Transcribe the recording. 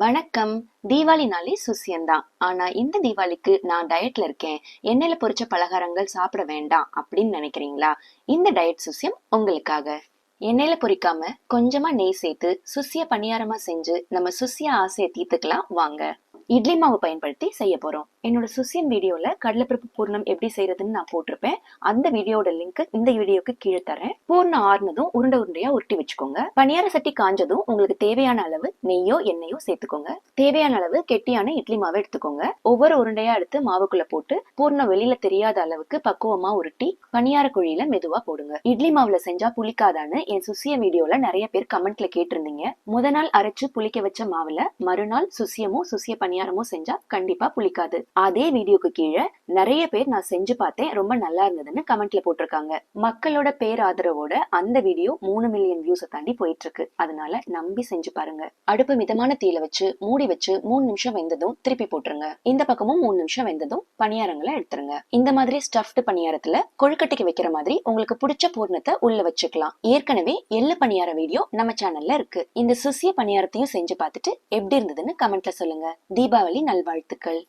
வணக்கம். தீபாவளினாலே சுசியம்தான். ஆனா இந்த தீபாவளிக்கு நான் டயட்ல இருக்கேன், எண்ணெயில பொரிச்ச பலகாரங்கள் சாப்பிட வேண்டாம் அப்படின்னு நினைக்கிறீங்களா? இந்த டயட் சுசியம் உங்களுக்காக. எண்ணெயில பொரிக்காம கொஞ்சமா நெய் சேர்த்து சுசிய பணியாரமா செஞ்சு நம்ம சுசிய ஆசையை தீர்த்துக்கலாம் வாங்க. இட்லி மாவு பயன்படுத்தி செய்ய போறோம். என்னோட சுசியம் வீடியோல கடலைப்பருப்பு பூர்ணம் எப்படி செய்யறதுன்னு நான் போட்டிருப்பேன். அந்த வீடியோட லிங்க் இந்த வீடியோக்கு கீழே தரேன். பூர்ணம் ஆறுனதும் உருண்டை உருண்டையா உருட்டி வச்சுக்கோங்க. பணியார சட்டி காஞ்சதும் உங்களுக்கு தேவையான அளவு நெய்யோ எண்ணெயோ சேர்த்துக்கோங்க. தேவையான அளவு கெட்டியான இட்லி மாவை எடுத்துக்கோங்க. ஒவ்வொரு உருண்டையா எடுத்து மாவுக்குள்ள போட்டு பூர்ணம் வெளியில தெரியாத அளவுக்கு பக்குவமா உருட்டி பணியார குழியில மெதுவா போடுங்க. இட்லி மாவுல செஞ்சா புளிக்காதான்னு என் சுசிய வீடியோல நிறைய பேர் கமெண்ட்ல கேட்டிருந்தீங்க. முத நாள் அரைச்சு புளிக்க வச்ச மாவுல மறுநாள் சுசியமும் சுசிய பணியாரமும் செஞ்சா கண்டிப்பா புளிக்காது. அதே வீடியோக்கு கீழே நிறைய பேர் நான் செஞ்சு பார்த்தேன், ரொம்ப நல்லா இருந்ததுன்னு கமெண்ட்ல போட்டிருக்காங்க. மக்களோட பேர் ஆதரவோட அந்த வீடியோ 3 மில்லியன் வியூஸை தாண்டி போயிட்டு இருக்கு. அதனால நம்பி செஞ்சு பாருங்க. அடுப்பு மிதமான தீயில வச்சு மூடி வச்சு 3 நிமிஷம் வெந்ததும் திருப்பி போட்டுருங்க. இந்த பக்கமும் 3 நிமிஷம் வெந்ததும் பணியாரங்களை எடுத்துருங்க. இந்த மாதிரி ஸ்டஃப்டு பணியாரத்துல கொழுக்கட்டைக்கு வைக்கிற மாதிரி உங்களுக்கு பிடிச்ச பூர்ணத்தை உள்ள வச்சுக்கலாம். ஏற்கனவே எள்ளு பணியார வீடியோ நம்ம சேனல்ல இருக்கு. இந்த சுசிய பணியாரத்தையும் செஞ்சு பார்த்துட்டு எப்படி இருந்ததுன்னு கமெண்ட்ல சொல்லுங்க. தீபாவளி நல்வாழ்த்துக்கள்.